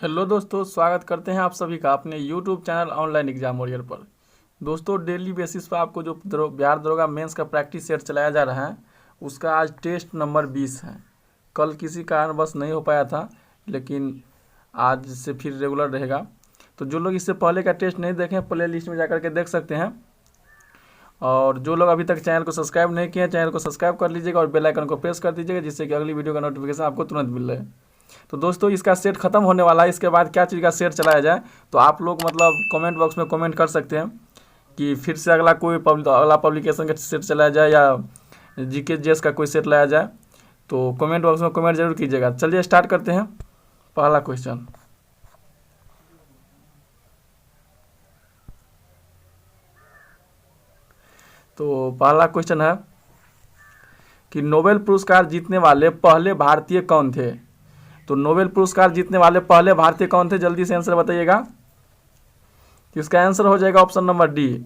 Hello दोस्तों, स्वागत करते हैं आप सभी का अपने YouTube channel online exam warrior पर। दोस्तों, डेली बेसिस पर आपको जो बिहार दरोगा मेंस का प्रैक्टिस सेट चलाया जा रहा है उसका आज टेस्ट नंबर 20 है। कल किसी कारणवश नहीं हो पाया था, लेकिन आज से फिर रेगुलर रहेगा। तो जो लोग इससे पहले का टेस्ट नहीं देखें, प्ले लिस्ट में जाकर के देख सकते हैं। और जो लोग अभी तक चैनल को सब्सक्राइब नहीं किए हैं, चैनल को सब्सक्राइब कर लीजिएगा और बेल आइकन को प्रेस कर दीजिएगा, जिससे कि अगली वीडियो का नोटिफिकेशन आपको तुरंत मिल रहे। तो दोस्तों, इसका सेट खत्म होने वाला है। इसके बाद क्या चीज़ का सेट चलाया जाए, तो आप लोग मतलब कमेंट बॉक्स में कमेंट कर सकते हैं कि फिर से अगला अगला पब्लिकेशन का सेट चलाया जाए या जीके जेस का कोई सेट लाया जाए। तो कमेंट बॉक्स में कमेंट जरूर कीजिएगा। चलिए स्टार्ट करते हैं। पहला क्वेश्चन, तो पहला क्वेश्चन है कि नोबेल पुरस्कार जीतने वाले पहले भारतीय कौन थे। तो नोबेल पुरस्कार जीतने वाले पहले भारतीय कौन थे, जल्दी से आंसर बताइएगा। इसका आंसर हो जाएगा option number D,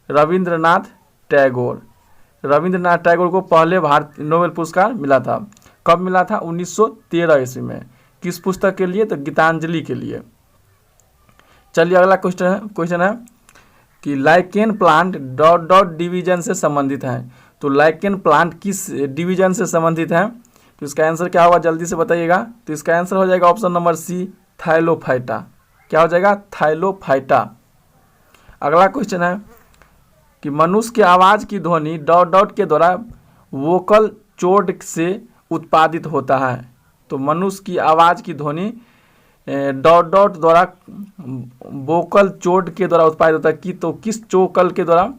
Rabindranath Tagore. Rabindranath Tagore को पहले भारतीय नोबेल पुरस्कार मिला था। कब मिला था? 1913 ईस्वी में। किस पुस्तक के लिए? तो गीतांजलि के लिए। चलिए अगला क्वेश्चन है कि lichen plant dot dot division से संबंधित है। तो लाइकेन प्लांट किस डिवीजन से संबंधित है? तो इसका आंसर क्या होगा, जल्दी से बताइएगा। तो इसका आंसर हो जाएगा ऑप्शन नंबर सी, थाइलोफाइटा। क्या हो जाएगा? थाइलोफाइटा। अगला क्वेश्चन है कि मनुष्य की आवाज़ की ध्वनि डॉट डॉट के द्वारा वोकल चोट से उत्पादित होता है। तो मनुष्य की आवाज़ की ध्वनि डॉट डॉट द्वारा वोकल चोट के द्वारा उत्पादित होता है कि तो किस चोकल के द्वारा?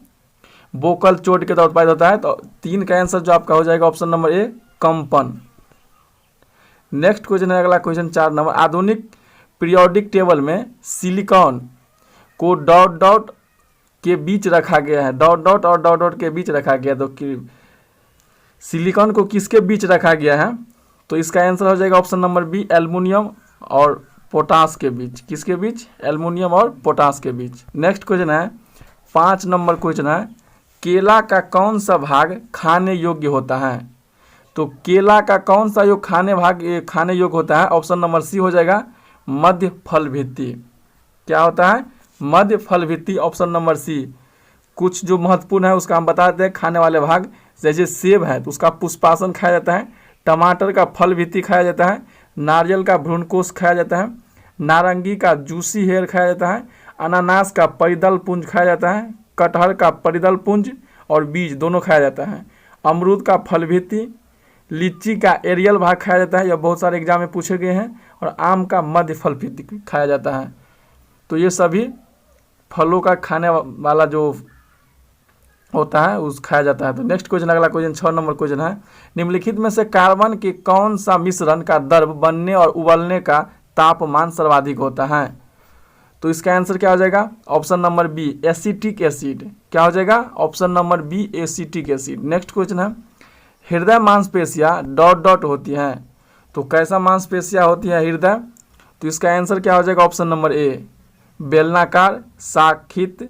वोकल चोट के द्वारा उत्पादित होता है। तो 3 का आंसर जो आपका हो जाएगा ऑप्शन नंबर ए, कंपन। नेक्स्ट क्वेश्चन है, अगला क्वेश्चन 4 नंबर। आधुनिक पीरियोडिक टेबल में सिलिकॉन को डॉट डॉट के बीच रखा गया है। डॉट डॉट और डॉट डॉट के बीच रखा गया। तो सिलिकॉन को किसके बीच रखा गया है? तो इसका आंसर हो जाएगा ऑप्शन नंबर बी, एल्युमिनियम और पोटास के बीच। किसके बीच? एल्युमिनियम और पोटास के बीच। नेक्स्ट क्वेश्चन है 5 नंबर क्वेश्चन है, केला का कौन सा भाग खाने योग्य होता है? तो केला का कौन सा खाने योग्य होता है? ऑप्शन नंबर सी हो जाएगा, मध्य फल भित्ति। क्या होता है? मध्य फल भित्ति, ऑप्शन नंबर सी। कुछ जो महत्वपूर्ण है उसका हम बता देते हैं खाने वाले भाग। जैसे सेब है तो उसका पुष्पासन खाया जाता है, टमाटर का फल भित्ति खाया जाता है, नारियल का भ्रूणकोश खाया जाता है, नारंगी का जूसी हेयर खाया जाता है, अनानास का परिदल पुंज खाया जाता है, कटहल का परिदल पुंज और बीज दोनों खाया जाता है, अमरूद का फल भित्ति, लीची का एरियल भाग खाया जाता है, यह बहुत सारे एग्जाम में पूछे गए हैं, और आम का मध्य फल भित्ति खाया जाता है। तो ये सभी फलों का खाने वाला जो होता है उस खाया जाता है। तो नेक्स्ट क्वेश्चन, अगला क्वेश्चन 6 नंबर क्वेश्चन है, निम्नलिखित में से कार्बन के कौन सा मिश्रण का द्रव बनने और उबलने का तापमान सर्वाधिक होता है? तो इसका आंसर क्या हो जाएगा? Option number B, acetic acid. क्या हो जाएगा? Option number B, acetic acid. Next question है, हृदय मांसपेशियां डॉट डॉट होती हैं। तो कैसा मांसपेशियां होती है हृदय? तो इसका आंसर क्या हो जाएगा? ऑप्शन नंबर ए, बेलनाकार, शाखित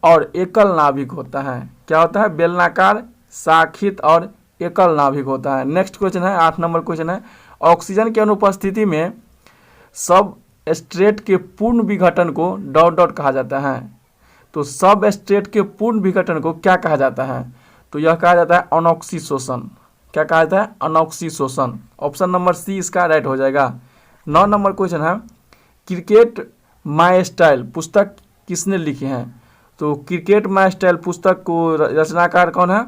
और एकल नाभिक होता है। क्या होता है? बेलनाकार, शाखित और एकल नाभिक होता है। नेक्स्ट क्वेश्चन है 8 नंबर क्वेश्चन है, ऑक्सीजन की अनुपस्थिति में सब स्ट्रेट के पूर्ण विघटन को डॉट डॉट कहा जाता है। तो सब स्ट्रेट के पूर्ण विघटन को क्या कहा जाता है? तो यह कहा जाता है अनॉक्सीशोषण। क्या कहा जाता है? अनॉक्सीशोषण। ऑप्शन नंबर सी इसका राइट हो जाएगा। 9 नंबर क्वेश्चन है, क्रिकेट माई स्टाइल पुस्तक किसने लिखी है? तो क्रिकेट माई स्टाइल पुस्तक को रचनाकार कौन है?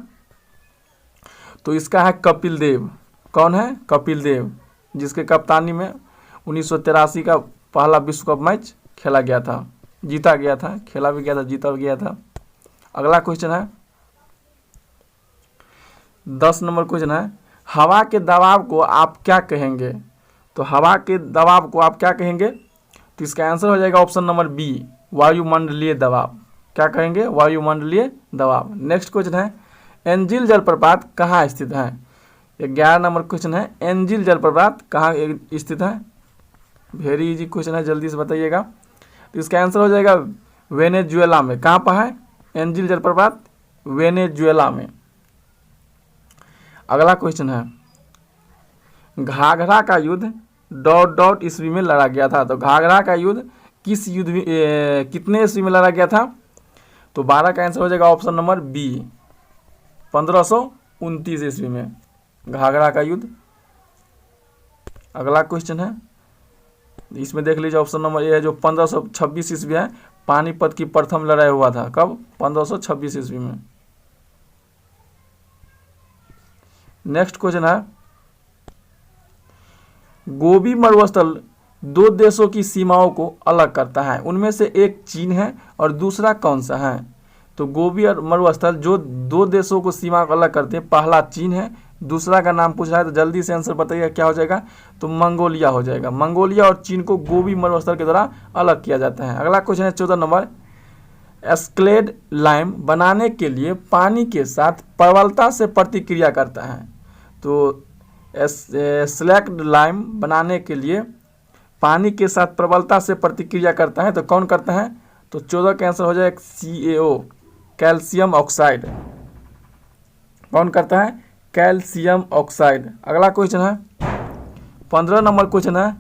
तो इसका है कपिल देव। कौन है? कपिल देव, जिसके कप्तानी में 1983 का पहला विश्व कप मैच खेला गया था, जीता गया था, खेला भी गया था, जीता भी गया था। अगला क्वेश्चन है 10 नंबर क्वेश्चन है, हवा के दबाव को आप क्या कहेंगे? तो हवा के दबाव को आप क्या कहेंगे? तो इसका आंसर हो जाएगा ऑप्शन नंबर बी, वायुमंडलीय दबाव। क्या कहेंगे? वायुमंडलीय दबाव। नेक्स्ट क्वेश्चन है, एंजिल जलप्रपात कहाँ स्थित है? 11 नंबर क्वेश्चन है, एंजिल जलप्रपात कहाँ स्थित है? वेरी इजी क्वेश्चन है, जल्दी से बताइएगा। तो इसका आंसर हो जाएगा वेनेजुएला में। कहाँ पर है एंजिल जलप्रपात? वेनेजुएला में। अगला क्वेश्चन है, घाघरा का युद्ध डॉट डॉट ईस्वी में लड़ा गया था। तो घाघरा का युद्ध किस युद्ध में कितने ईस्वी में लड़ा गया था? तो 12 का आंसर हो जाएगा ऑप्शन नंबर बी, 1529 ईस्वी में घाघरा का युद्ध। अगला क्वेश्चन है, इसमें देख लीजिए ऑप्शन नंबर ए है जो 1526 ईस्वी है, पानीपत की प्रथम लड़ाई हुआ था। कब? 1526 ईस्वी में। नेक्स्ट क्वेश्चन है, गोबी मरुस्थल दो देशों की सीमाओं को अलग करता है, उनमें से एक चीन है और दूसरा कौन सा है? तो गोबी और मरुस्थल जो दो देशों को सीमा को अलग करते हैं, पहला चीन है, दूसरा का नाम पूछ रहा है, तो जल्दी से आंसर बताइए क्या हो जाएगा? तो मंगोलिया हो जाएगा। मंगोलिया और चीन को गोबी मरुस्थल के द्वारा अलग किया जाता है। अगला क्वेश्चन है 14 नंबर, एस्क्लेड लाइम बनाने के लिए पानी के साथ प्रबलता से प्रतिक्रिया करता है। तो स्लैक्ड लाइम बनाने के लिए पानी के साथ प्रबलता से प्रतिक्रिया करता है, तो कौन करता है? तो 14 का आंसर हो जाएगा CaO, कैल्शियम ऑक्साइड। कौन करता है? Calcium oxide. अगला क्वेश्चन है 15 नंबर क्वेश्चन है,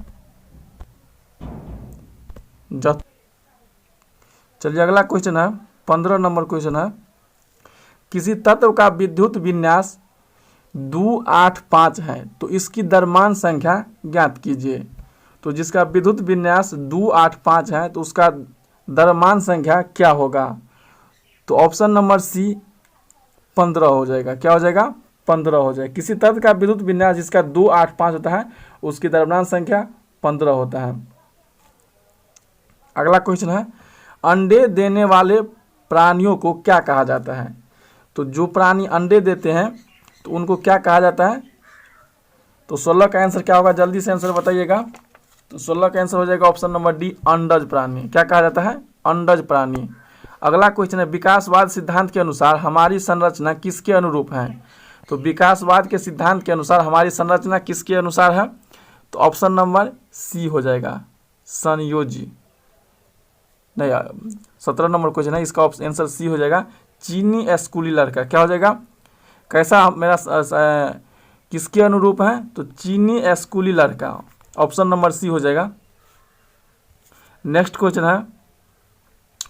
चलिए अगला क्वेश्चन है 15 नंबर क्वेश्चन है, किसी तत्व का विद्युत विन्यास 285 है, तो इसकी द्रव्यमान संख्या ज्ञात कीजिए। तो जिसका विद्युत विन्यास 285 है तो उसका द्रव्यमान संख्या क्या होगा? तो ऑप्शन नंबर सी 15 हो जाएगा। क्या हो जाएगा? 15 हो जाएगा। किसी तत्व का विद्युत विन्यास जिसका 285 होता है उसकी द्रव्यमान संख्या 15 होता है। अगला क्वेश्चन है, अंडे देने वाले प्राणियों को क्या कहा जाता है? तो जो प्राणी अंडे देते हैं तो उनको क्या कहा जाता है? तो 16 का आंसर क्या होगा? जल्दी से आंसर बताइएगा। तो 16 का आंसर हो जाएगा ऑप्शन नंबर डी, अंडज प्राणी। क्या कहा जाता है? अंडज प्राणी। अगला क्वेश्चन है, विकासवाद सिद्धांत के अनुसार हमारी संरचना किसके अनुरूप है? तो विकासवाद के सिद्धांत के अनुसार हमारी संरचना किसके अनुसार है? तो ऑप्शन नंबर सी हो जाएगा, संयोजी। नहीं, 17 नंबर क्वेश्चन है, इसका आंसर सी हो जाएगा, चीनी स्कूली लड़का। क्या हो जाएगा? कैसा मेरा किसके अनुरूप है? तो चीनी स्कूली लड़का, ऑप्शन नंबर सी हो जाएगा। नेक्स्ट क्वेश्चन है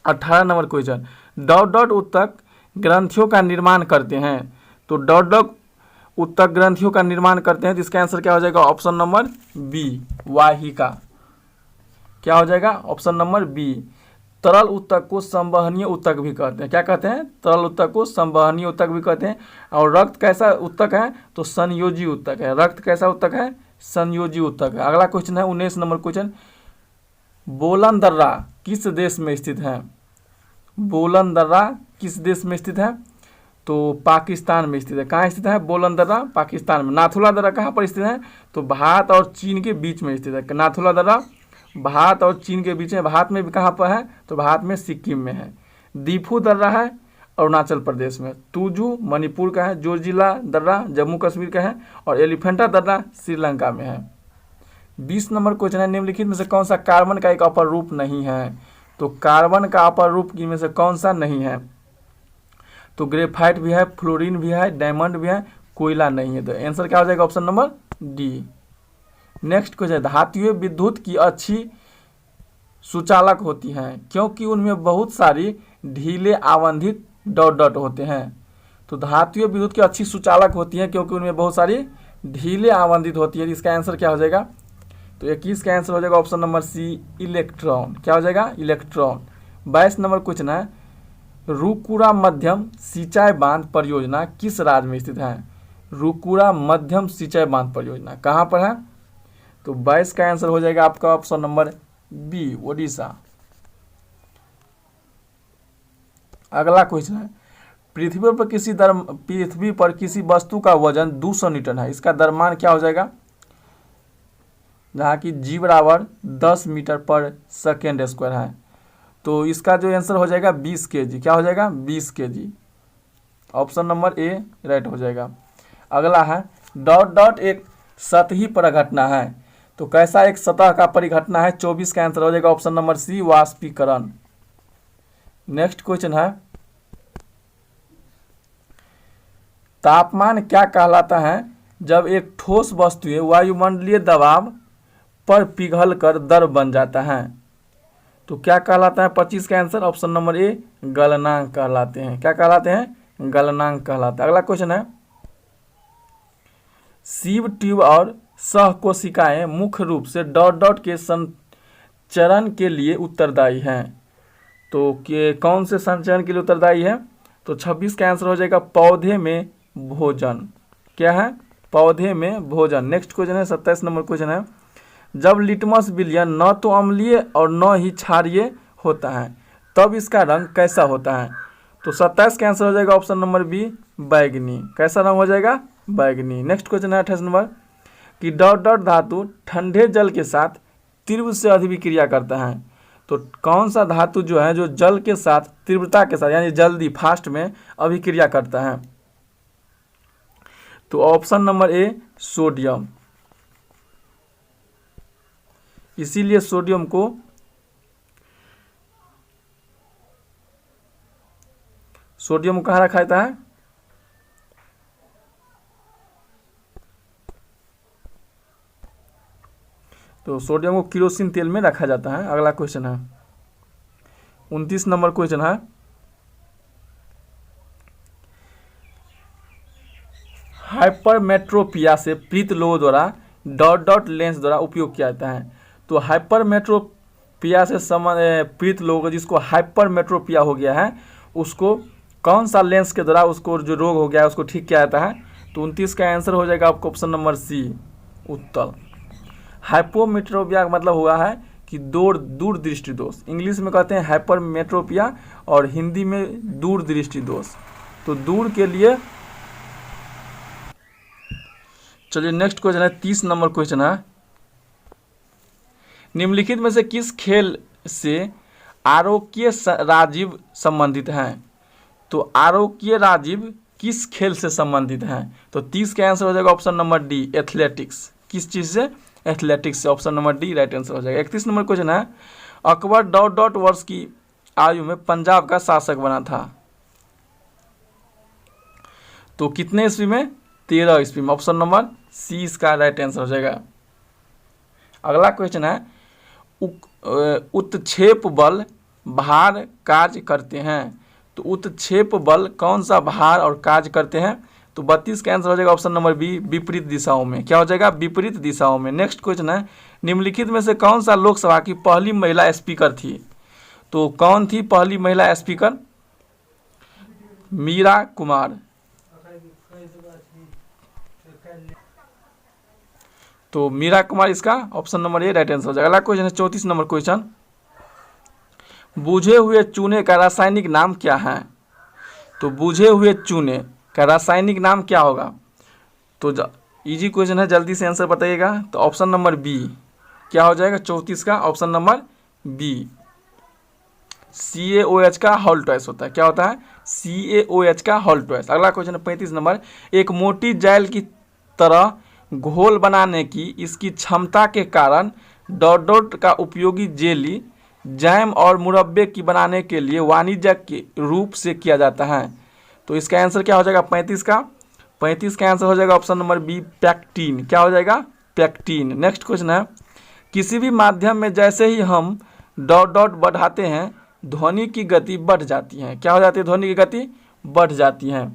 18 नंबर क्वेश्चन, डॉट डॉट उत्तक ग्रंथियों का निर्माण करते हैं। तो डॉट डॉट उत्तक ग्रंथियों का निर्माण करते हैं, तो इसका आंसर क्या हो जाएगा? ऑप्शन नंबर बी, वाहिका। क्या हो जाएगा? Option number B. तरल उत्तक को संवहनीय उत्तक भी कहते हैं। क्या कहते हैं? तरल उत्तक को संवहनीय उत्तक भी कहते हैं। और रक्त कैसा उत्तक है? तो संयोजी उत्तक है। रक्त कैसा उत्तक है? संयोजी उत्तक है। अगला क्वेश्चन है 19 नंबर क्वेश्चन, बोलन दर्रा किस देश में स्थित है? बोलन दर्रा किस देश में स्थित है? तो पाकिस्तान में स्थित है। कहाँ स्थित है बोलन दर्रा? पाकिस्तान में। नाथुला दर्रा कहाँ पर स्थित है? तो भारत और चीन के बीच में स्थित है। नाथुला दर्रा भारत और चीन के बीच में। भारत में भी कहाँ पर है? तो भारत में सिक्किम में है। दीफू दर्रा है अरुणाचल प्रदेश में। तुजू मणिपुर का है। जोजिला दर्रा जम्मू कश्मीर का है। और एलिफेंटा दर्रा श्रीलंका में है। 20 नंबर क्वेश्चन है, निम्नलिखित में से कौन सा कार्बन का एक अपर रूप नहीं है? तो कार्बन का अपर रूप में से कौन सा नहीं है? तो ग्रेफाइट भी है, फ्लोरीन भी है, डायमंड भी है, कोयला नहीं है। तो आंसर क्या हो जाएगा? Option number D. Next question, धातुएं विद्युत की अच्छी सुचालक होती हैं क्योंकि उनमें बहुत सारी ढीले आवंधित डॉट डॉट होते हैं। तो धातुएं विद्युत की अच्छी सुचालक होती हैं क्योंकि उनमें बहुत सारी ढीले आवंधित होती है। इसका आंसर क्या हो जाएगा? तो 21 का आंसर हो जाएगा ऑप्शन नंबर सी, इलेक्ट्रॉन। क्या हो जाएगा? इलेक्ट्रॉन। 22 नंबर क्वेश्चन है, रुकुरा मध्यम सिंचाई बांध परियोजना किस राज्य में स्थित है? रुकुरा मध्यम सिंचाई बांध परियोजना कहाँ पर है? तो 22 का आंसर हो जाएगा आपका ऑप्शन नंबर बी, ओडिशा। अगला क्वेश्चन है, पृथ्वी पर किसी वस्तु का वजन 200 न्यूटन है, इसका द्रव्यमान क्या हो जाएगा? जहाँ की जी बराबर 10 मीटर पर सेकेंड स्क्वायर है। तो इसका जो आंसर हो जाएगा 20 kg। क्या हो जाएगा? 20 kg। Option number A right हो जाएगा। अगला है, डॉट डॉट एक सतही परिघटना है, तो कैसा एक सतह का परिघटना है? 24 का आंसर हो जाएगा ऑप्शन नंबर सी, वाष्पीकरण। नेक्स्ट क्वेश्चन है, तापमान क्या कहलाता है जब एक ठोस वस्तु वायुमंडलीय दबाव पर पिघल कर दर बन जाता है। तो क्या कहलाता है 25 का आंसर ऑप्शन नंबर ए गलनांक कहलाते हैं। क्या कहलाते हैं? गलनांक कहलाते हैं। अगला क्वेश्चन है, सीव ट्यूब और सहकोशिकाएं मुख्य रूप से डॉट डॉट के संचरण के लिए उत्तरदायी हैं। तो कौन से संचरण के लिए उत्तरदायी है? तो 26 का आंसर हो जाएगा पौधे में भोजन। क्या है? पौधे में भोजन। नेक्स्ट क्वेश्चन है 27 नंबर क्वेश्चन है, जब लिटमस विलयन न तो अम्लीय और न ही क्षारीय होता है तब इसका रंग कैसा होता है? तो 27 का आंसर हो जाएगा ऑप्शन नंबर बी बैगनी। कैसा रंग हो जाएगा? बैगनी। नेक्स्ट क्वेश्चन है 28 नंबर कि डॉट डॉट धातु ठंडे जल के साथ तीव्र से अभिक्रिया करता है। तो कौन सा धातु जो है जो जल के साथ तीव्रता के साथ यानी जल्दी फास्ट में अभिक्रिया करता है? तो ऑप्शन नंबर ए सोडियम। इसीलिए सोडियम को कहाँ रखा जाता है? तो सोडियम को केरोसिन तेल में रखा जाता है। अगला क्वेश्चन है 29 नंबर क्वेश्चन है, हाइपरमेट्रोपिया से पीड़ित लोगों द्वारा डॉट डॉट लेंस द्वारा उपयोग किया जाता है। तो हाइपरमेट्रोपिया से पीड़ित लोगों को जिसको हाइपरमेट्रोपिया हो गया है उसको कौन सा लेंस के द्वारा उसको जो रोग हो गया है उसको ठीक किया जाता है? तो 29 का आंसर हो जाएगा आपको ऑप्शन नंबर सी उत्तल। हाइपोमेट्रोपिया का मतलब हुआ है कि दूरदृष्टि दोष। इंग्लिश में कहते हैं हाइपरमेट्रोपिया और हिंदी में दूरदृष्टि दोष। तो दूर के लिए। चलिए नेक्स्ट क्वेश्चन है 30 नंबर क्वेश्चन है, निम्नलिखित में से किस खेल से आरोग्य राजीव संबंधित हैं? तो आरोग्य राजीव किस खेल से संबंधित हैं? तो 30 का आंसर हो जाएगा ऑप्शन नंबर डी एथलेटिक्स। किस चीज से? एथलेटिक्स से। Option number D right answer हो जाएगा। 31 नंबर क्वेश्चन है, अकबर डॉट डॉट वर्ष की आयु में पंजाब का शासक बना था। तो कितने ईस्वी में? 13 ईस्वी में। ऑप्शन नंबर सी इसका राइट आंसर हो जाएगा। अगला क्वेश्चन है, उत्क्षेप बल भार कार्य करते हैं। तो उत्क्षेप बल कौन सा भार और कार्य करते हैं? तो 32 का आंसर हो जाएगा ऑप्शन नंबर बी विपरीत दिशाओं में। क्या हो जाएगा? विपरीत दिशाओं में। नेक्स्ट क्वेश्चन है, निम्नलिखित में से कौन सा लोकसभा की पहली महिला स्पीकर थी? तो कौन थी पहली महिला स्पीकर? मीरा कुमार। तो मीरा कुमार इसका option number A right answer हो जाएगा। अगला क्वेश्चन है 34 नंबर क्वेश्चन, बुझे हुए चूने का रासायनिक नाम क्या है? तो बुझे हुए चूने का रासायनिक नाम क्या होगा? तो इजी क्वेश्चन है, जल्दी से आंसर बताइएगा। तो ऑप्शन नंबर बी क्या हो जाएगा 34 का? ऑप्शन नंबर बी CaOH का हॉल्टॉयस होता है। क्या होता है? CaOH का हॉल्टॉयस। अगला क्वेश्चन है 35 नंबर, एक मोटी जैल की तरह घोल बनाने की इसकी क्षमता के कारण डॉट डॉट का उपयोगी जेली जैम और मुरब्बे की बनाने के लिए वाणिज्यिक के रूप से किया जाता है। तो इसका आंसर क्या हो जाएगा 35 का? 35 का आंसर हो जाएगा ऑप्शन नंबर बी पैक्टीन। क्या हो जाएगा? पैक्टीन। नेक्स्ट क्वेश्चन है, किसी भी माध्यम में जैसे ही हम डॉट डॉट बढ़ाते हैं ध्वनि की गति बढ़ जाती है। क्या हो जाती है? ध्वनि की गति बढ़ जाती है।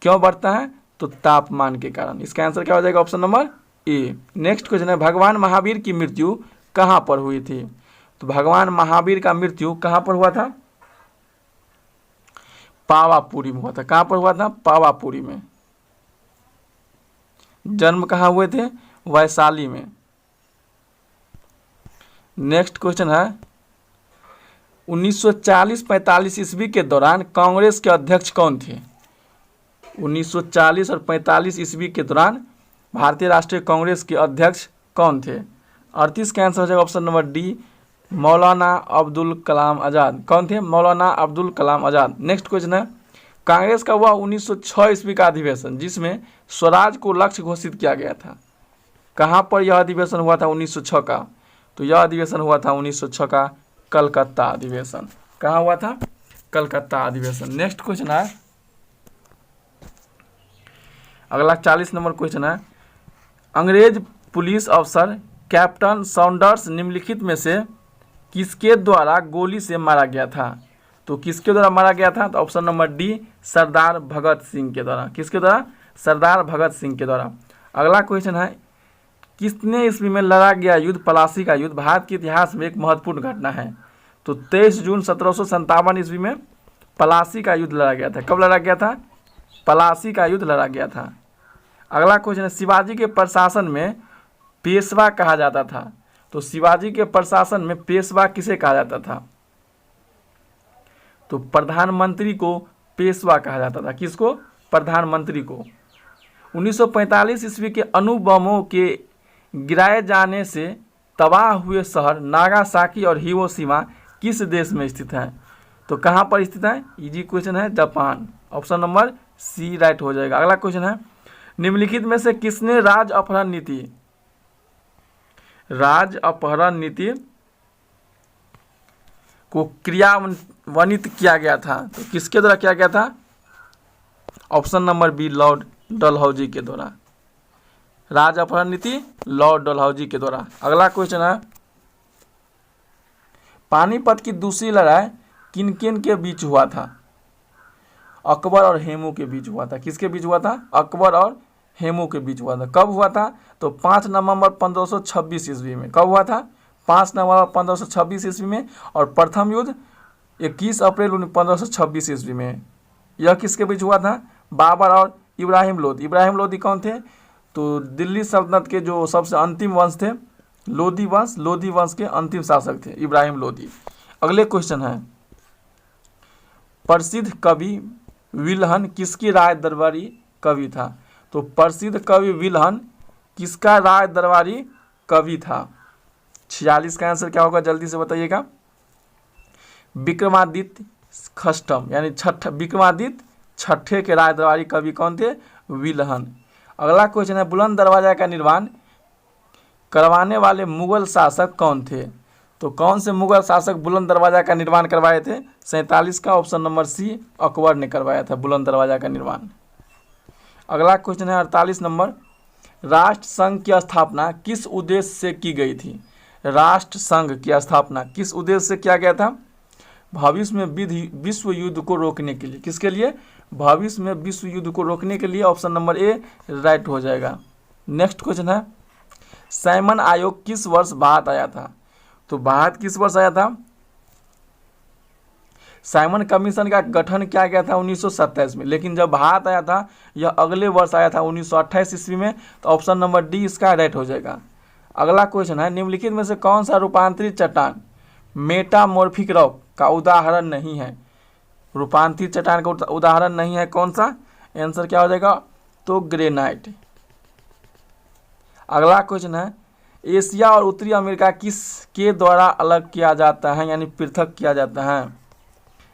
क्यों बढ़ता है? तो तापमान के कारण। इसका आंसर क्या हो जाएगा? Option number A. Next question है, भगवान महावीर की मृत्यु कहाँ पर हुई थी? तो भगवान महावीर का मृत्यु कहाँ पर हुआ था? पावापुरी में हुआ था। कहाँ पर हुआ था? पावापुरी में। जन्म कहाँ हुए थे? वैशाली में। नेक्स्ट क्वेश्चन है, 1940-45 ईस्वी के दौरान कांग्रेस के अध्यक्ष कौन थे? 1940 और 45 ईस्वी के दौरान भारतीय राष्ट्रीय कांग्रेस के अध्यक्ष कौन थे? 38 का आंसर हो जाएगा ऑप्शन नंबर डी मौलाना अब्दुल कलाम आज़ाद। कौन थे? मौलाना अब्दुल कलाम आज़ाद। नेक्स्ट क्वेश्चन है, कांग्रेस का हुआ 1906 ईस्वी का अधिवेशन जिसमें स्वराज को लक्ष्य घोषित किया गया था। कहाँ पर यह अधिवेशन हुआ था 1906 का? तो यह अधिवेशन हुआ था 1906 का कलकत्ता अधिवेशन। कहाँ हुआ था? कलकत्ता अधिवेशन। नेक्स्ट क्वेश्चन है, अगला 40 नंबर क्वेश्चन है, अंग्रेज पुलिस अफसर कैप्टन सॉन्डर्स निम्नलिखित में से किसके द्वारा गोली से मारा गया था? तो किसके द्वारा मारा गया था? तो ऑप्शन नंबर डी, सरदार भगत सिंह के द्वारा। किसके द्वारा? सरदार भगत सिंह के द्वारा। अगला क्वेश्चन है, किसने ईस्वी में लड़ा गया युद्ध प्लासी का युद्ध भारत के इतिहास में एक महत्वपूर्ण घटना है? तो 23 जून 1757 ईस्वी में प्लासी का युद्ध लड़ा गया था। कब लड़ा गया था? प्लासी का युद्ध लड़ा गया था। अगला क्वेश्चन है, शिवाजी के प्रशासन में पेशवा कहा जाता था। तो शिवाजी के प्रशासन में पेशवा किसे कहा जाता था? तो प्रधानमंत्री को पेशवा कहा जाता था। किसको? प्रधानमंत्री को। 1945 ईस्वी के अणु बमों के गिराए जाने से तबाह हुए शहर नागासाकी और हिरोशिमा किस देश में स्थित है? तो कहाँ पर स्थित है? इजी क्वेश्चन है, Japan. Option number C right हो जाएगा। अगला क्वेश्चन है, निम्नलिखित में से किसने राज्य अपहरण नीति को क्रियान्वित किया गया था? तो किसके द्वारा किया गया था? Option number B, Lord Dalhousie के द्वारा। राज्य अपहरण नीति लॉर्ड डलहौजी के द्वारा। अगला क्वेश्चन है, पानीपत की दूसरी लड़ाई किन किन के बीच हुआ था? अकबर और हेमू के बीच हुआ था। किसके बीच हुआ था? अकबर और हेमू के बीच हुआ था। कब हुआ था? तो 5 नवंबर 1526 ईस्वी में। कब हुआ था? 5 नवंबर 1526 ईस्वी में। और प्रथम युद्ध 21 अप्रैल 1526 ईस्वी में। यह किसके बीच हुआ था? बाबर और इब्राहिम लोदी। इब्राहिम लोदी कौन थे? तो दिल्ली सल्तनत के जो सबसे अंतिम वंश थे, लोदी वंश के अंतिम शासक थे इब्राहिम लोदी। अगले क्वेश्चन है, प्रसिद्ध कवि विल्हन किसकी राय दरबारी कवि था? तो प्रसिद्ध कवि विल्हन किसका राय दरबारी कवि था? 46 का आंसर क्या होगा, जल्दी से बताइएगा। विक्रमादित्य खष्टम यानी विक्रमादित्य छठे के राय दरबारी कवि कौन थे? विल्हन। अगला क्वेश्चन है, बुलंद दरवाजा का निर्माण करवाने वाले मुगल शासक कौन थे? तो कौन से मुगल शासक बुलंद दरवाजा का निर्माण करवाए थे? 47 का ऑप्शन नंबर सी, अकबर ने करवाया था बुलंद दरवाजा का निर्माण। अगला क्वेश्चन है 48 नंबर, राष्ट्र संघ की स्थापना किस उद्देश्य से की गई थी? राष्ट्र संघ की स्थापना किस उद्देश्य से किया गया था? भविष्य में विश्व युद्ध को रोकने के लिए। किसके लिए? भविष्य में विश्व युद्ध को रोकने के लिए। ऑप्शन नंबर ए राइट हो जाएगा। नेक्स्ट क्वेश्चन है, साइमन आयोग किस वर्ष भारत आया था? तो भारत किस वर्ष आया था? साइमन कमीशन का गठन किया गया था 1927 में, लेकिन जब भारत आया था यह अगले वर्ष आया था 1928 ईस्वी में। तो ऑप्शन नंबर डी इसका राइट हो जाएगा। अगला क्वेश्चन है, निम्नलिखित में से कौन सा रूपांतरित चट्टान मेटामॉर्फिक रॉक का उदाहरण नहीं है? रूपांतरित चट्टान का उदाहरण नहीं है कौन सा? आंसर क्या हो जाएगा? तो ग्रेनाइट। अगला क्वेश्चन है, एशिया और उत्तरी अमेरिका किसके द्वारा अलग किया जाता है यानी पृथक किया जाता है?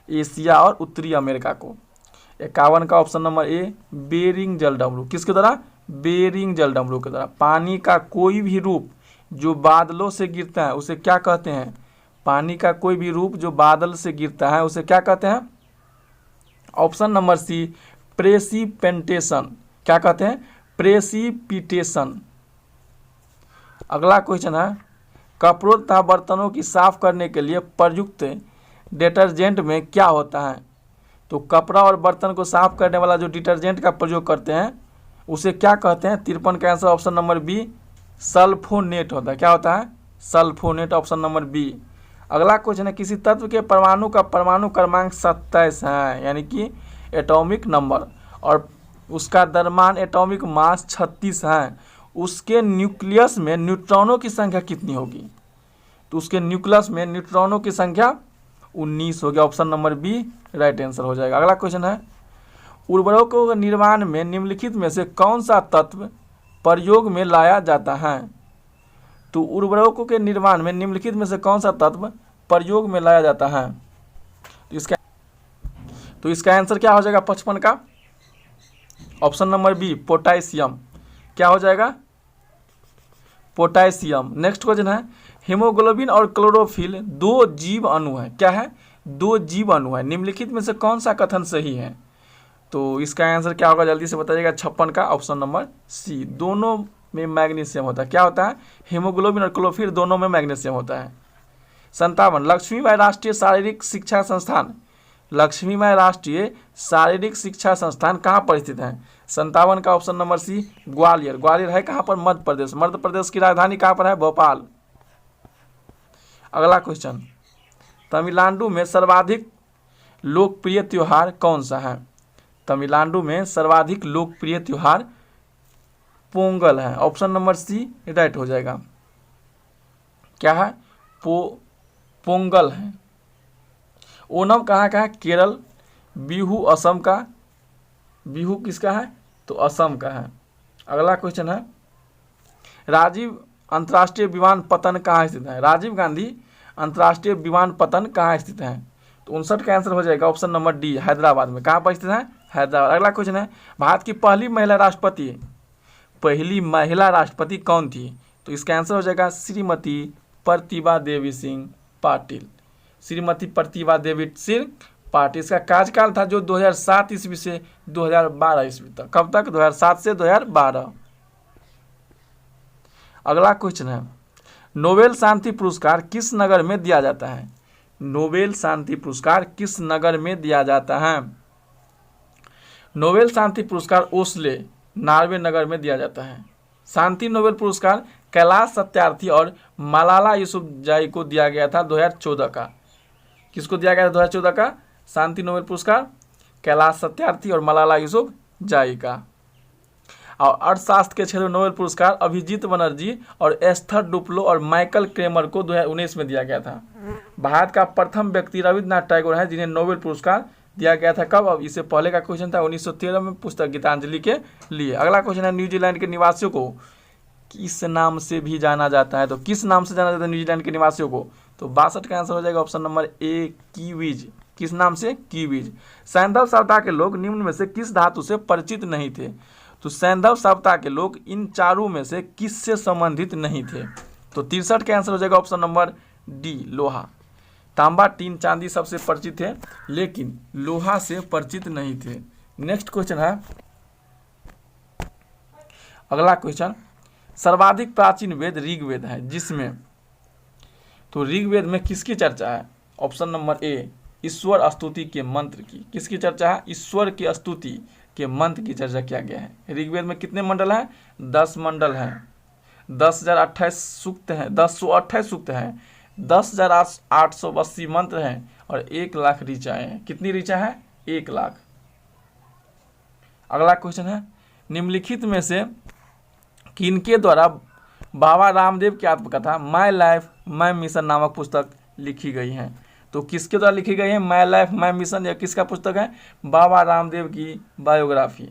एशिया और उत्तरी अमेरिका को। 51 का ऑप्शन नंबर ए, बेरिंग जलडमरू। किसके द्वारा? बेरिंग जलडमरू के द्वारा। पानी का कोई भी रूप जो बादलों से गिरता है उसे क्या कहते हैं? पानी का कोई भी रूप जो बादल से गिरता है उसे क्या कहते हैं? Option number C, precipitation. क्या कहते हैं? प्रेसिपिटेशन। अगला क्वेश्चन है, कपड़ों तथा बर्तनों की साफ करने के लिए प्रयुक्त डिटर्जेंट में क्या होता है? तो कपड़ा और बर्तन को साफ करने वाला जो डिटर्जेंट का प्रयोग करते हैं उसे क्या कहते हैं? 53 का answer option number B, sulphonate होता है। क्या होता है? Sulphonate, option number B. अगला क्वेश्चन है, किसी तत्व के परमाणु का परमाणु क्रमांक 27 है यानी कि एटॉमिक नंबर, और उसका द्रव्यमान एटॉमिक मास 36 है, उसके न्यूक्लियस में न्यूट्रॉनों की संख्या कितनी होगी? तो उसके न्यूक्लियस में न्यूट्रॉनों की संख्या 19 हो गया। Option number B right answer हो जाएगा। अगला क्वेश्चन है, उर्वरकों के निर्माण में निम्नलिखित में से कौन सा तत्व प्रयोग में लाया जाता है? तो उर्वरकों के निर्माण में निम्नलिखित में से कौन सा तत्व प्रयोग में लाया जाता है? तो इसका आंसर क्या हो जाएगा 55 का? Option number B, potassium. क्या हो जाएगा? पोटेशियम। नेक्स्ट क्वेश्चन है, हीमोग्लोबिन और क्लोरोफिल दो जीव अणु है। क्या है? दो जीव अणु है। निम्नलिखित में से कौन सा कथन सही है? तो इसका आंसर क्या होगा, जल्दी से बताइएगा। 56 का ऑप्शन नंबर सी, दोनों में मैग्नीशियम होता है। क्या होता है? हीमोग्लोबिन और क्लोरोफिल दोनों में मैग्नीशियम होता है। 57 लक्ष्मीबाई राष्ट्रीय शारीरिक शिक्षा संस्थान, लक्ष्मीबाई राष्ट्रीय शारीरिक शिक्षा संस्थान कहाँ पर स्थित है? 57 का option number C Gwalior. Gwalior है कहाँ पर? मध्य प्रदेश। मध्य प्रदेश की राजधानी कहाँ पर है? भोपाल। अगला क्वेश्चन, तमिलनाडु में सर्वाधिक लोकप्रिय त्योहार कौन सा है? तमिलनाडु में सर्वाधिक लोकप्रिय त्योहार पोंगल है। ऑप्शन नंबर सी राइट हो जाएगा। क्या है? पोंगल है। ओणम कहाँ का है? केरल। बिहू असम का। बिहू किसका है? तो असम का है। अगला क्वेश्चन है, राजीव अंतर्राष्ट्रीय विमानपत्तन कहाँ स्थित है? राजीव गांधी अंतर्राष्ट्रीय विमानपत्तन कहाँ स्थित है? तो 59 का आंसर हो जाएगा ऑप्शन नंबर डी, हैदराबाद में। कहाँ पर स्थित है? हैदराबाद। अगला क्वेश्चन है, भारत की पहली महिला राष्ट्रपति कौन थी? तो इसका आंसर हो जाएगा श्रीमती प्रतिभा देवी सिंह पाटिल। श्रीमती प्रतिभा देवी सिंह पाटिल। इसका कार्यकाल था जो 2007 ईस्वी से 2012 ईस्वी तक। कब तक? 2007 से 2012। अगला क्वेश्चन है, नोबेल शांति पुरस्कार किस नगर में दिया जाता है? नोबेल शांति पुरस्कार किस नगर में दिया जाता है? नोबेल शांति पुरस्कार ओस्ले, नॉर्वे नगर में दिया जाता है। शांति नोबेल पुरस्कार कैलाश सत्यार्थी और मलाला यूसुफजई को दिया गया था 2014 का। किसको दिया गया था 2014 का शांति नोबेल पुरस्कार? कैलाश सत्यार्थी और मलाला यूसुफजई का। और अर्थशास्त्र के क्षेत्र में नोबेल पुरस्कार अभिजीत बनर्जी और एस्थर डुप्लो और माइकल क्रेमर को 2019 में दिया गया था। भारत का प्रथम व्यक्ति रविन्द्रनाथ टैगोर है जिन्हें नोबेल पुरस्कार दिया गया था। कब? अब इससे पहले का क्वेश्चन था 1913 में, पुस्तक गीतांजलि के लिए। अगला क्वेश्चन है, न्यूजीलैंड के निवासियों को किस नाम से भी जाना जाता है? तो किस नाम से जाना जाता है न्यूजीलैंड के निवासियों को? तो 62 का आंसर हो जाएगा ऑप्शन नंबर ए, कीवीज। किस नाम से? कीवीज। सैंधव सभ्यता के लोग निम्न में से किस धातु से परिचित नहीं थे? तो सैंधव सभ्यता के लोग इन चारों में से किस से संबंधित नहीं थे? तो 63 का आंसर हो जाएगा ऑप्शन नंबर डी, लोहा। तांबा, टीन, चांदी सबसे परिचित थे लेकिन लोहा से परिचित नहीं थे। नेक्स्ट क्वेश्चन है, अगला क्वेश्चन, सर्वाधिक प्राचीन वेद ऋग्वेद है जिसमें, तो ऋग्वेद में किसकी चर्चा है? ऑप्शन नंबर ए, ईश्वर स्तुति के मंत्र की। किसकी चर्चा है? ईश्वर की स्तुति के मंत्र की चर्चा किया गया है। ऋग्वेद में कितने मंडल हैं? 10 मंडल हैं। 10,028 सूक्त हैं, 1028 सूक्त हैं, 10,880 मंत्र हैं और 1 लाख ऋचाएँ हैं। कितनी ऋचा है? 1 लाख। अगला क्वेश्चन है, निम्नलिखित में से किनके द्वारा बाबा रामदेव की आत्मकथा माई लाइफ माई मिशन नामक पुस्तक लिखी गई है? तो किसके द्वारा लिखी गई है माई लाइफ माई मिशन? या किसका पुस्तक है? बाबा रामदेव की बायोग्राफी।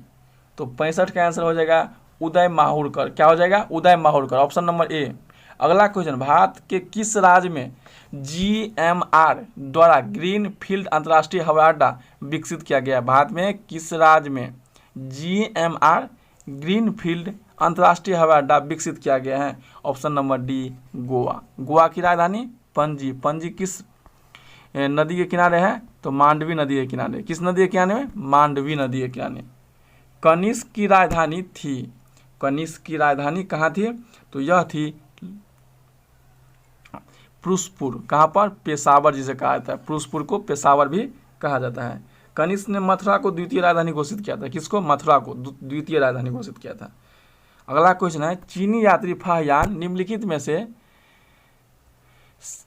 तो 65 का आंसर हो जाएगा उदय माहुरकर। क्या हो जाएगा? उदय माहुरकर, ऑप्शन नंबर ए। अगला क्वेश्चन, भारत के किस राज्य में GMR द्वारा ग्रीन फील्ड अंतर्राष्ट्रीय हवाई अड्डा विकसित किया गया? भारत में किस राज्य में GMR ग्रीन फील्ड अंतर्राष्ट्रीय हवाई अड्डा विकसित किया गया है? Option number D, Goa. Goa की राजधानी पणजी। पणजी किस नदी के किनारे है? तो मांडवी नदी के किनारे। किस नदी के किनारे में? मांडवी नदी के किनारे। कनिष्क की राजधानी थी, कनिष्क की राजधानी कहाँ थी? तो यह थी पुरुषपुर। कहाँ पर? पेशावर जिसे कहा जाता है। पुरुषपुर को पेशावर भी कहा जाता है। कनिष्क ने मथुरा को द्वितीय राजधानी घोषित किया था। किसको? मथुरा को द्वितीय राजधानी घोषित किया था। अगला क्वेश्चन है, चीनी यात्री फाहियान निम्नलिखित में से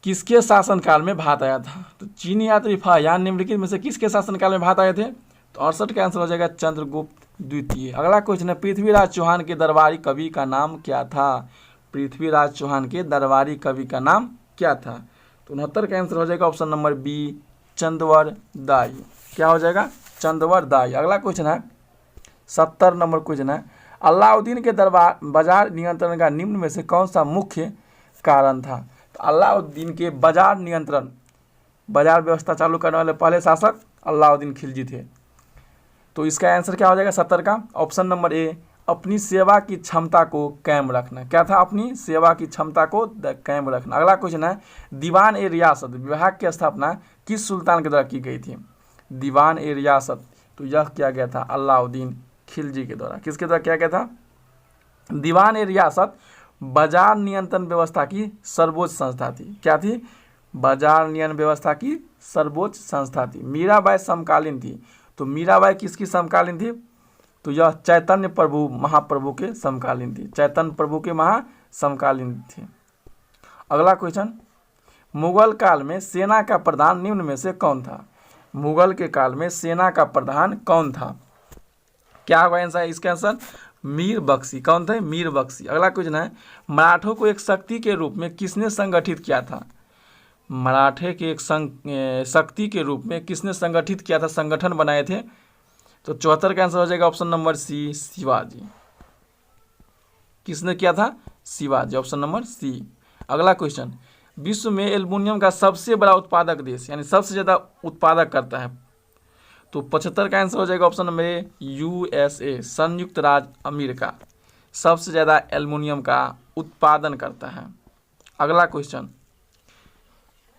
किसके शासनकाल में भारत आया था? तो चीनी यात्री फाहियान निम्नलिखित में से किसके शासनकाल में भारत आए थे? तो 68 का आंसर हो जाएगा चंद्रगुप्त द्वितीय। अगला क्वेश्चन है, पृथ्वीराज चौहान के दरबारी कवि का नाम क्या था? पृथ्वीराज चौहान के दरबारी कवि का नाम क्या था? तो 69 का आंसर हो जाएगा ऑप्शन नंबर बी, चंदवर दाई। क्या हो जाएगा? चंदवर दाई। अगला क्वेश्चन है 70 नंबर क्वेश्चन है, अलाउद्दीन के बाजार नियंत्रण का निम्न में से कौन सा मुख्य कारण था? तो अलाउद्दीन के बाजार नियंत्रण, बाजार व्यवस्था चालू करने वाले पहले शासक अलाउद्दीन खिलजी थे। तो इसका आंसर क्या हो जाएगा 70 का? ऑप्शन नंबर ए, अपनी सेवा की क्षमता को कायम रखना। क्या था? अपनी सेवा की क्षमता को कायम रखना। अगला क्वेश्चन है, दीवान ए रियासत विभाग की स्थापना किस सुल्तान के द्वारा की गई थी? दीवान ए रियासत, तो यह किया गया था अलाउद्दीन खिलजी के द्वारा। किसके द्वारा किया गया था? दीवान ए रियासत बाजार नियंत्रण व्यवस्था की सर्वोच्च संस्था थी। क्या थी? बाजार नियंत्रण व्यवस्था की सर्वोच्च संस्था थी। मीराबाई समकालीन थी। तो मीराबाई किसकी समकालीन थी? तो यह चैतन्य प्रभु महाप्रभु के समकालीन थी। चैतन्य प्रभु के समकालीन थी। अगला क्वेश्चन, मुगल काल में सेना का प्रधान निम्न में से कौन था? मुगल के काल में सेना का प्रधान कौन था? क्या होगा आंसर? इसका आंसर मीर बख्शी। कौन थे? मीर बख्शी। अगला क्वेश्चन है, मराठों को एक शक्ति के रूप में किसने संगठित किया था? मराठे के एक शक्ति के रूप में किसने संगठित किया था, संगठन बनाए थे? तो 74 का आंसर हो जाएगा ऑप्शन नंबर सी, शिवाजी। किसने किया था? Shivaji, option number C. अगला क्वेश्चन, विश्व में एल्युमिनियम का सबसे बड़ा उत्पादक देश यानी सबसे ज़्यादा उत्पादक करता है? तो 75 का आंसर हो जाएगा ऑप्शन नंबर ए, यूएसए, संयुक्त राज्य अमेरिका सबसे ज़्यादा एल्युमिनियम का उत्पादन करता है। अगला क्वेश्चन,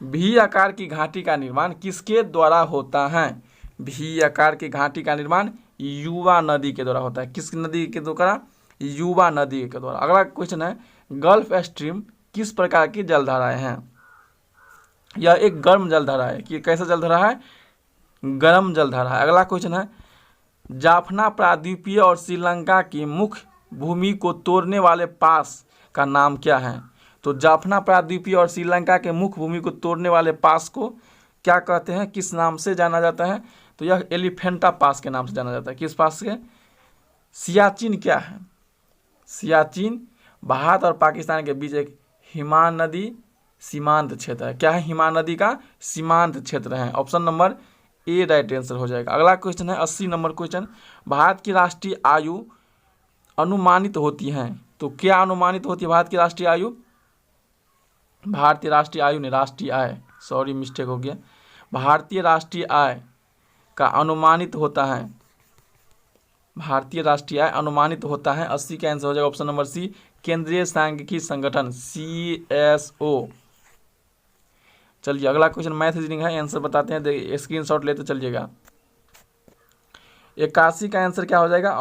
भी आकार की घाटी का निर्माण किसके द्वारा होता है? भी आकार की घाटी का निर्माण युवा नदी के द्वारा होता है। किस नदी के द्वारा? युवा नदी के द्वारा। अगला क्वेश्चन है, गल्फ स्ट्रीम किस प्रकार की जलधाराएं हैं? यह एक गर्म जलधारा है। कि कैसा जलधारा है? गर्म जलधारा है। अगला क्वेश्चन है, जाफना प्रायद्वीपीय और श्रीलंका की मुख्य भूमि को तोड़ने वाले पास का नाम क्या है? तो जाफना प्रायद्वीपीय और श्रीलंका के मुख्य भूमि को तोड़ने वाले पास को क्या कहते हैं, किस नाम से जाना जाता है? तो यह एलिफेंटा पास के नाम से जाना जाता है। किस पास के? सियाचिन क्या है? सियाचिन भारत और पाकिस्तान के बीच एक हिमान नदी सीमांत क्षेत्र है। क्या है? हिमान नदी का सीमांत क्षेत्र है। Option number A right answer हो जाएगा। अगला क्वेश्चन है 80 नंबर क्वेश्चन, भारत की राष्ट्रीय आयु अनुमानित होती है। तो क्या अनुमानित होती है भारत की राष्ट्रीय आयु? भारतीय राष्ट्रीय आयु ने राष्ट्रीय आय, सॉरी मिस्टेक हो गया। भारतीय राष्ट्रीय आय का अनुमानित होता है, भारतीय राष्ट्रीय आय अनुमानित होता है 80 का आंसर हो जाएगा ऑप्शन नंबर सी, केंद्रीय सांख्यिकी संगठन CSO। चलिए अगला क्वेश्चन मैथ रीजनिंग है, आंसर बताते हैं, देखिए स्क्रीनशॉट लेते चलिएगा। 81 का आंसर क्या हो जाएगा?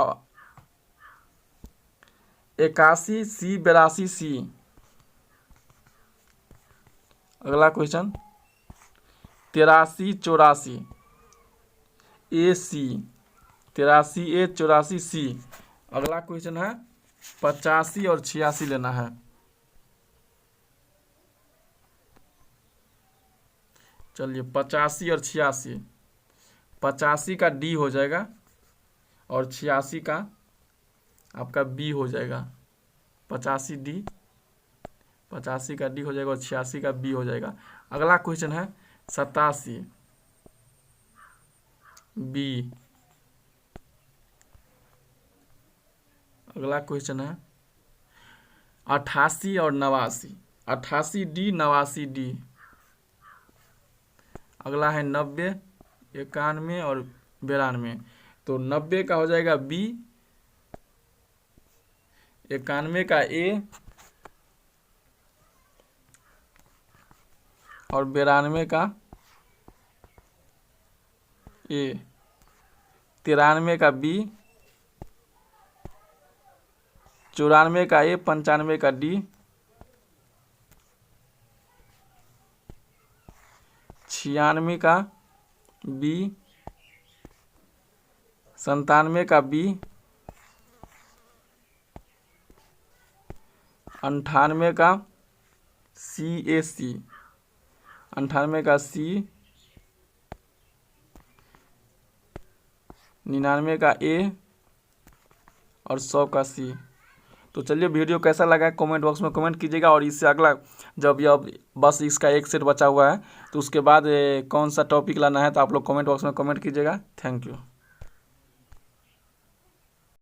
81 C 82 C। अगला क्वेश्चन 83 84 AC, 83 A 84 C। अगला क्वेश्चन है 85 और 86 लेना है। चलिए 85 और 86, 85 का D हो जाएगा और 86 का आपका B हो जाएगा। 85 D, 85 का D हो जाएगा और 86 का B हो जाएगा। अगला क्वेश्चन है 87 B। अगला क्वेश्चन है 88 और 89, 88 D 89 D। अगला है 90 91 और 92। तो 90 का हो जाएगा B, 91 का A और 92 का A, 93 का B, 94 का A, 95 का D, 96 का B, 97 का B, 98 का CAC, 98 का C, 99 का A और 100 का C। तो चलिए वीडियो कैसा लगा है कमेंट बॉक्स में कमेंट कीजिएगा। और इससे अगला जब यह बस इसका एक सेट बचा हुआ है तो उसके बाद कौन सा टॉपिक लाना है तो आप लोग कमेंट बॉक्स में कमेंट कीजिएगा। Thank you.